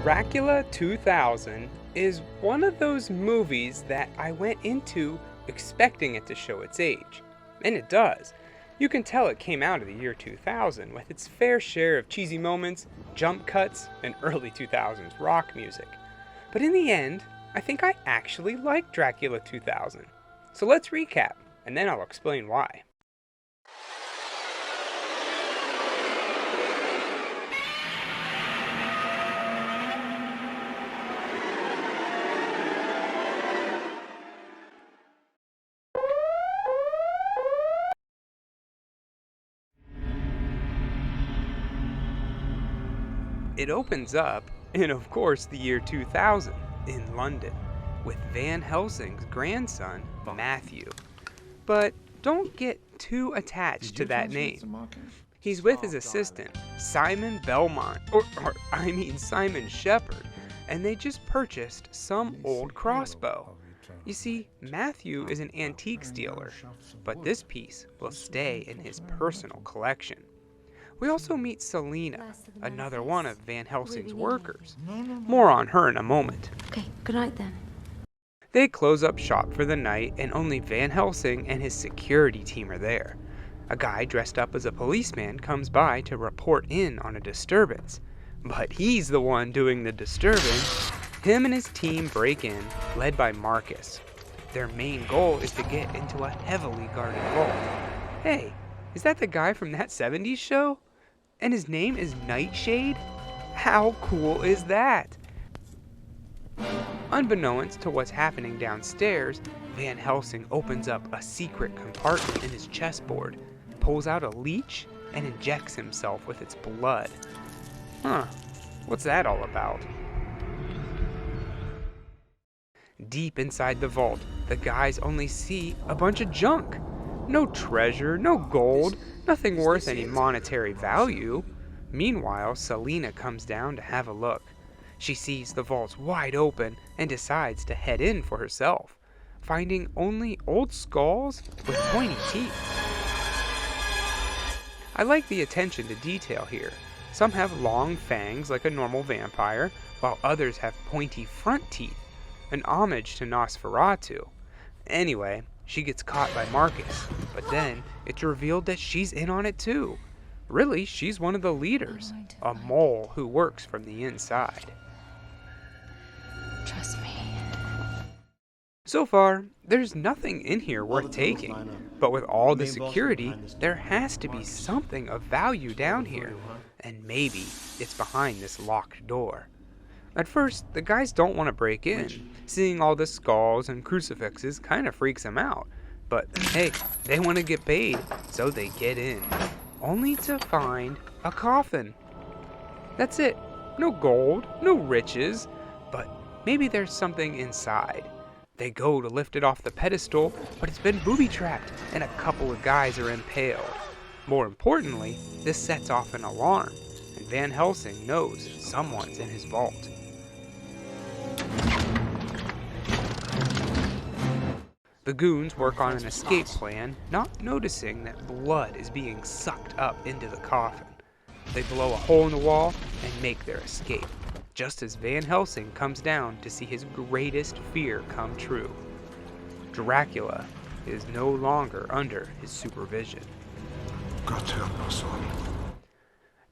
Dracula 2000 is one of those movies that I went into expecting it to show its age. And it does. You can tell it came out of the year 2000 with its fair share of cheesy moments, jump cuts, and early 2000s rock music. But in the end, I think I actually liked Dracula 2000. So let's recap, and then I'll explain why. It opens up in, of course, the year 2000 in London with Van Helsing's grandson, Matthew. But don't get too attached to that name. He's with his assistant, Simon Belmont, or Simon Shepherd, and they just purchased some old crossbow. You see, Matthew is an antiques dealer, but this piece will stay in his personal collection. We also meet Selina, another one of Van Helsing's workers. More on her in a moment. Okay, good night then. They close up shop for the night, and only Van Helsing and his security team are there. A guy dressed up as a policeman comes by to report in on a disturbance. But he's the one doing the disturbing. Him and his team break in, led by Marcus. Their main goal is to get into a heavily guarded vault. Hey, is that the guy from that 70s show? And his name is Nightshade? How cool is that? Unbeknownst to what's happening downstairs, Van Helsing opens up a secret compartment in his chessboard, pulls out a leech, and injects himself with its blood. Huh, what's that all about? Deep inside the vault, the guys only see a bunch of junk. No treasure, no gold, nothing worth any monetary value. Meanwhile, Selina comes down to have a look. She sees the vaults wide open and decides to head in for herself, finding only old skulls with pointy teeth. I like the attention to detail here. Some have long fangs like a normal vampire, while others have pointy front teeth, an homage to Nosferatu. Anyway, she gets caught by Marcus, but then it's revealed that she's in on it too. Really, she's one of the leaders, a mole who works from the inside. Trust me. So far, there's nothing in here worth taking, but with all the security, there has to be something of value down here, and maybe it's behind this locked door. At first, the guys don't want to break in. Seeing all the skulls and crucifixes kind of freaks them out. But hey, they want to get paid, so they get in. Only to find a coffin. That's it. No gold, no riches, but maybe there's something inside. They go to lift it off the pedestal, but it's been booby-trapped, and a couple of guys are impaled. More importantly, this sets off an alarm, and Van Helsing knows someone's in his vault. The goons work on an escape plan, not noticing that blood is being sucked up into the coffin. They blow a hole in the wall and make their escape, just as Van Helsing comes down to see his greatest fear come true. Dracula is no longer under his supervision. Gott help us all.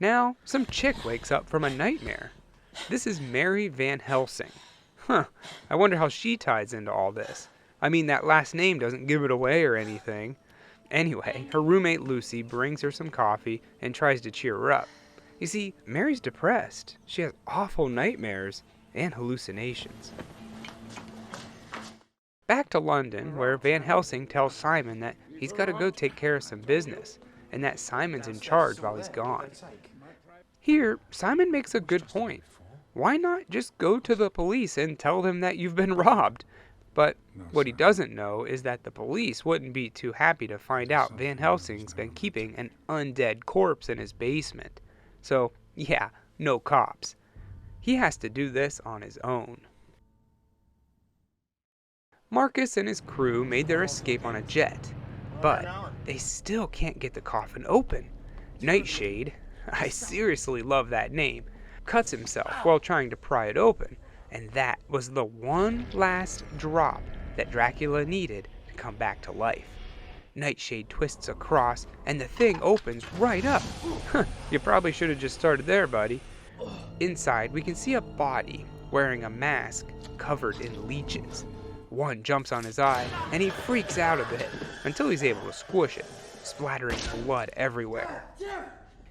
Now, some chick wakes up from a nightmare. This is Mary Van Helsing. I wonder how she ties into all this. I mean, that last name doesn't give it away or anything. Anyway, her roommate Lucy brings her some coffee and tries to cheer her up. You see, Mary's depressed. She has awful nightmares and hallucinations. Back to London, where Van Helsing tells Simon that he's got to go take care of some business, and that Simon's in charge while he's gone. Here, Simon makes a good point. Why not just go to the police and tell them that you've been robbed? But what he doesn't know is that the police wouldn't be too happy to find out Van Helsing's been keeping an undead corpse in his basement. So, yeah, no cops. He has to do this on his own. Marcus and his crew made their escape on a jet, but they still can't get the coffin open. Nightshade, I seriously love that name, cuts himself while trying to pry it open, and that was the one last drop that Dracula needed to come back to life. Nightshade twists across, and the thing opens right up. You probably should have just started there, buddy. Inside, we can see a body wearing a mask covered in leeches. One jumps on his eye, and he freaks out a bit until he's able to squish it, splattering blood everywhere.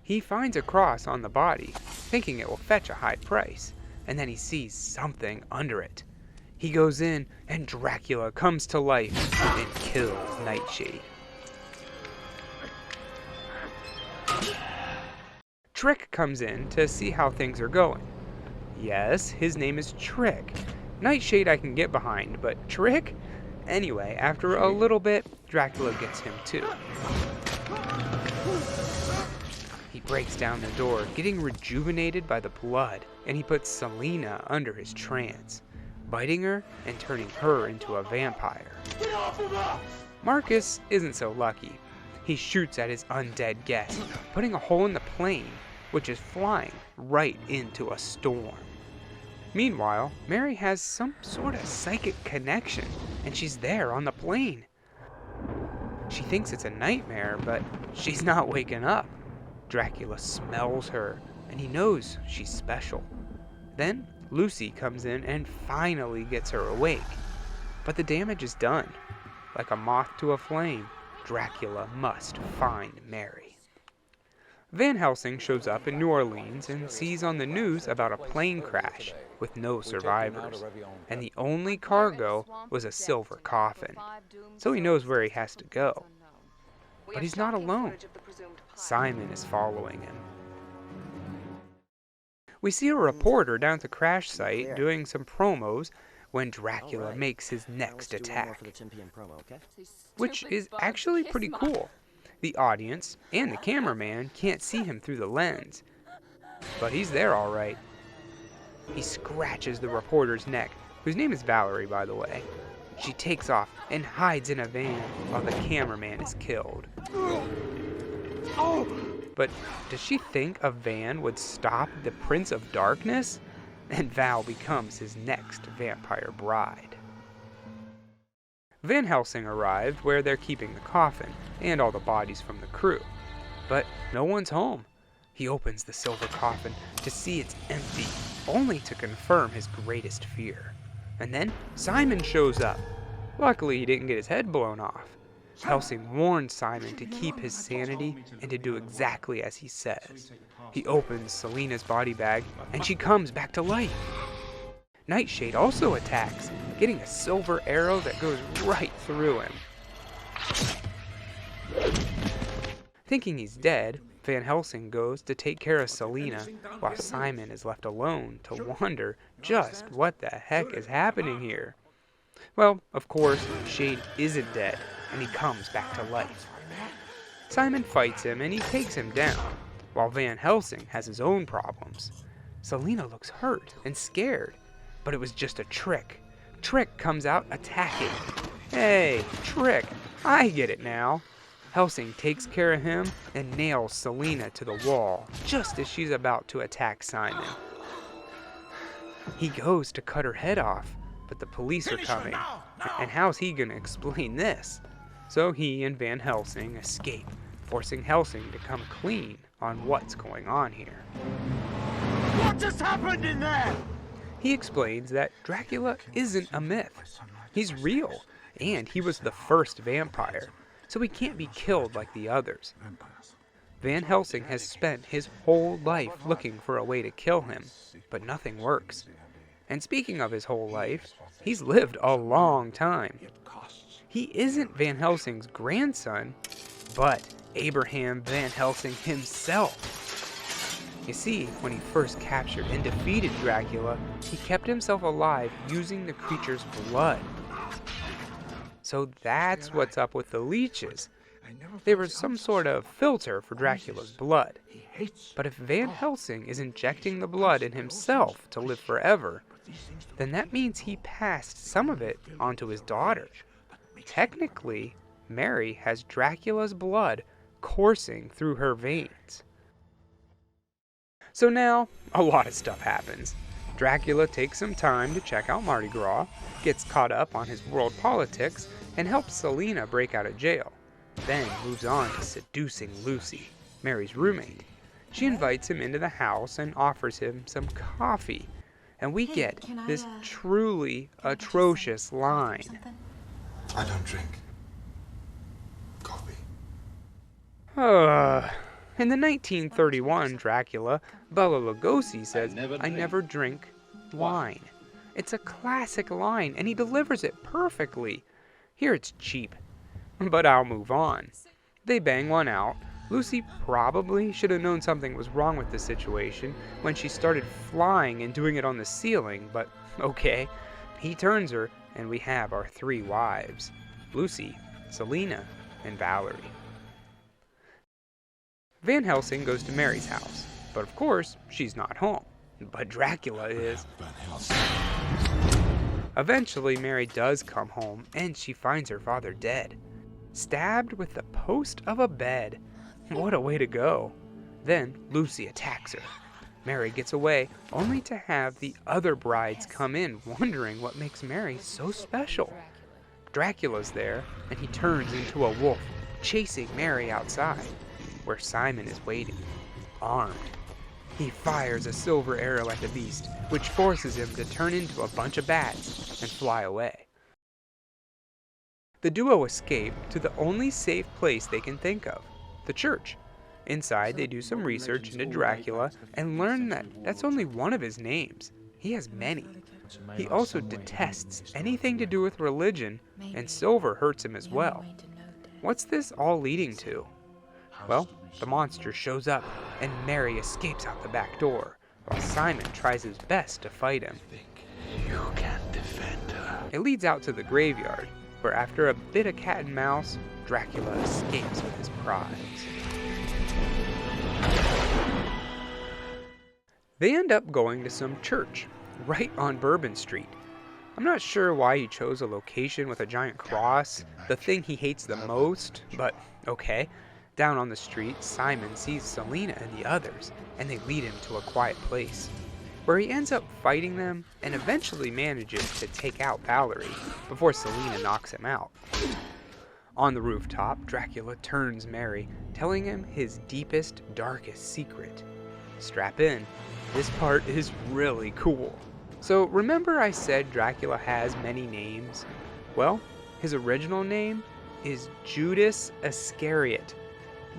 He finds a cross on the body, thinking it will fetch a high price, and then he sees something under it. He goes in, and Dracula comes to life and kills Nightshade. Trick comes in to see how things are going. Yes, his name is Trick. Nightshade I can get behind, but Trick? Anyway, after a little bit, Dracula gets him too. He breaks down the door, getting rejuvenated by the blood, and he puts Selina under his trance, biting her and turning her into a vampire. Marcus isn't so lucky. He shoots at his undead guest, putting a hole in the plane, which is flying right into a storm. Meanwhile, Mary has some sort of psychic connection, and she's there on the plane. She thinks it's a nightmare, but she's not waking up. Dracula smells her, and he knows she's special. Then Lucy comes in and finally gets her awake. But the damage is done. Like a moth to a flame, Dracula must find Mary. Van Helsing shows up in New Orleans and sees on the news about a plane crash with no survivors, and the only cargo was a silver coffin, so he knows where he has to go. But he's not alone. Simon is following him. We see a reporter down at the crash site doing some promos when Dracula makes his next attack, which is actually pretty cool. The audience and the cameraman can't see him through the lens, but he's there all right. He scratches the reporter's neck, whose name is Valerie, by the way. She takes off and hides in a van while the cameraman is killed. But does she think a van would stop the Prince of Darkness? And Val becomes his next vampire bride. Van Helsing arrived where they're keeping the coffin and all the bodies from the crew. But no one's home. He opens the silver coffin to see it's empty, only to confirm his greatest fear. And then Simon shows up. Luckily, he didn't get his head blown off. Helsing warns Simon to keep his sanity and to do exactly as he says. He opens Selina's body bag, and she comes back to life. Nightshade also attacks, getting a silver arrow that goes right through him. Thinking he's dead, Van Helsing goes to take care of Selina, while Simon is left alone to wonder just what the heck is happening here. Well, of course, Shade isn't dead, and he comes back to life. Simon fights him and he takes him down, while Van Helsing has his own problems. Selina looks hurt and scared, but it was just a trick. Trick comes out attacking. Hey, Trick, I get it now. Helsing takes care of him and nails Selina to the wall just as she's about to attack Simon. He goes to cut her head off, but the police are coming, and how's he gonna explain this? So he and Van Helsing escape, forcing Helsing to come clean on what's going on here. What just happened in there? He explains that Dracula isn't a myth. He's real, and he was the first vampire, so he can't be killed like the others. Van Helsing has spent his whole life looking for a way to kill him, but nothing works. And speaking of his whole life, he's lived a long time. He isn't Van Helsing's grandson, but Abraham Van Helsing himself. You see, when he first captured and defeated Dracula, he kept himself alive using the creature's blood. So that's what's up with the leeches. They were some sort of filter for Dracula's blood. But if Van Helsing is injecting the blood in himself to live forever, then that means he passed some of it onto his daughter. Technically, Mary has Dracula's blood coursing through her veins. So now, a lot of stuff happens. Dracula takes some time to check out Mardi Gras, gets caught up on his world politics, and helps Selina break out of jail. Then moves on to seducing Lucy, Mary's roommate. She invites him into the house and offers him some coffee. And we get this truly atrocious line. I don't drink coffee. In the 1931 Dracula, Bela Lugosi says, "I never drink wine." It's a classic line, and he delivers it perfectly. Here it's cheap, but I'll move on. They bang one out. Lucy probably should have known something was wrong with the situation when she started flying and doing it on the ceiling, but okay. He turns her, and we have our three wives: Lucy, Selina, and Valerie. Van Helsing goes to Mary's house, but of course, she's not home. But Dracula is. Van Helsing. Eventually, Mary does come home, and she finds her father dead, stabbed with the post of a bed. What a way to go. Then Lucy attacks her. Mary gets away, only to have the other brides come in, wondering what makes Mary so special. Dracula's there, and he turns into a wolf, chasing Mary outside, where Simon is waiting, armed. He fires a silver arrow at the beast, which forces him to turn into a bunch of bats and fly away. The duo escape to the only safe place they can think of, the church. Inside, they do some research into Dracula and learn that that's only one of his names. He has many. He also detests anything to do with religion, and silver hurts him as well. What's this all leading to? Well, the monster shows up, and Mary escapes out the back door, while Simon tries his best to fight him. You can't defend her. It leads out to the graveyard, where after a bit of cat and mouse, Dracula escapes with his prize. They end up going to some church, right on Bourbon Street. I'm not sure why he chose a location with a giant cross, the thing he hates the most, but okay. Down on the street, Simon sees Selina and the others, and they lead him to a quiet place, where he ends up fighting them and eventually manages to take out Valerie before Selina knocks him out. On the rooftop, Dracula turns Mary, telling him his deepest, darkest secret. Strap in. This part is really cool. So remember I said Dracula has many names? Well, his original name is Judas Iscariot,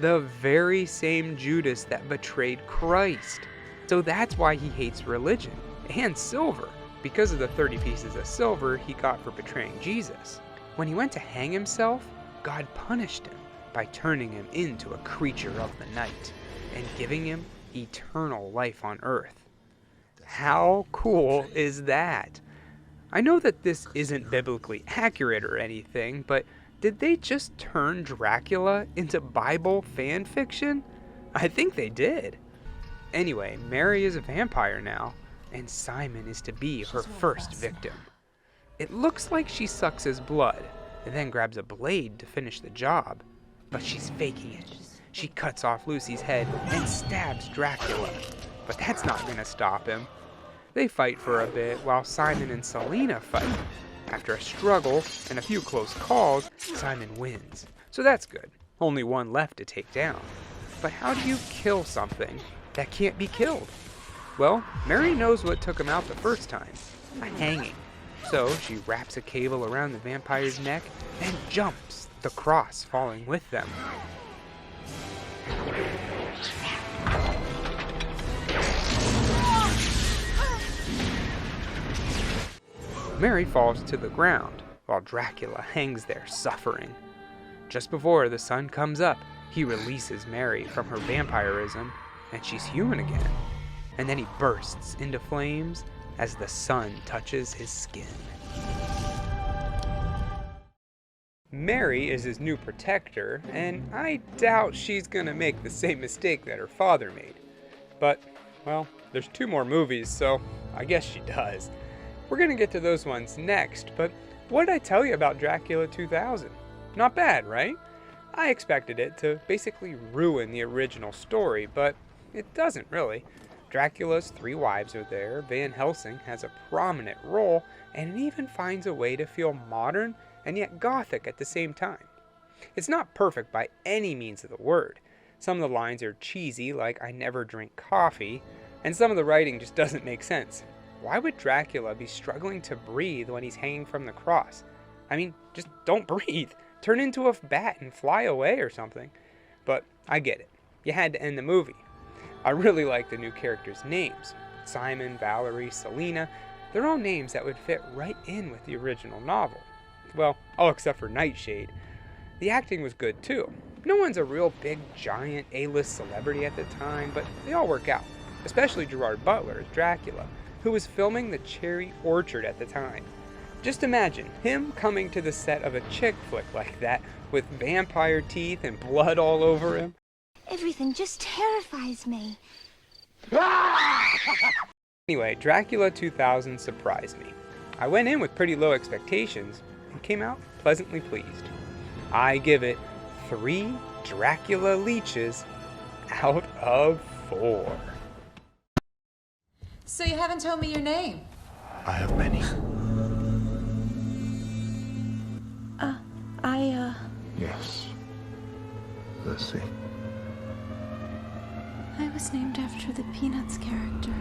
the very same Judas that betrayed Christ. So that's why he hates religion and silver, because of the 30 pieces of silver he got for betraying Jesus. When he went to hang himself, God punished him by turning him into a creature of the night and giving him eternal life on earth. How cool is that? I know that this isn't biblically accurate or anything, but did they just turn Dracula into Bible fan fiction? I think they did. Anyway, Mary is a vampire now, and Simon is to be her first victim. It looks like she sucks his blood, and then grabs a blade to finish the job, but she's faking it. She cuts off Lucy's head and stabs Dracula, but that's not gonna stop him. They fight for a bit while Simon and Selina fight. After a struggle and a few close calls, Simon wins. So that's good. Only one left to take down. But how do you kill something that can't be killed? Well, Mary knows what took him out the first time. A hanging. So she wraps a cable around the vampire's neck and jumps, the cross falling with them. Mary falls to the ground, while Dracula hangs there suffering. Just before the sun comes up, he releases Mary from her vampirism, and she's human again. And then he bursts into flames as the sun touches his skin. Mary is his new protector, and I doubt she's gonna make the same mistake that her father made. But, well, there's 2 more movies, so I guess she does. We're gonna get to those ones next, but what did I tell you about Dracula 2000? Not bad, right? I expected it to basically ruin the original story, but it doesn't really. Dracula's 3 wives are there, Van Helsing has a prominent role, and it even finds a way to feel modern and yet gothic at the same time. It's not perfect by any means of the word. Some of the lines are cheesy, like "I never drink coffee," and some of the writing just doesn't make sense. Why would Dracula be struggling to breathe when he's hanging from the cross? I mean, just don't breathe. Turn into a bat and fly away or something. But I get it. You had to end the movie. I really like the new characters' names. Simon, Valerie, Selena. They're all names that would fit right in with the original novel. Well, all except for Nightshade. The acting was good too. No one's a real big, giant A-list celebrity at the time, but they all work out. Especially Gerard Butler as Dracula, who was filming The Cherry Orchard at the time. Just imagine him coming to the set of a chick flick like that with vampire teeth and blood all over him. Everything just terrifies me. Anyway, Dracula 2000 surprised me. I went in with pretty low expectations and came out pleasantly pleased. I give it 3 Dracula leeches out of 4. So you haven't told me your name. I have many. Yes. Percy. I was named after the Peanuts character.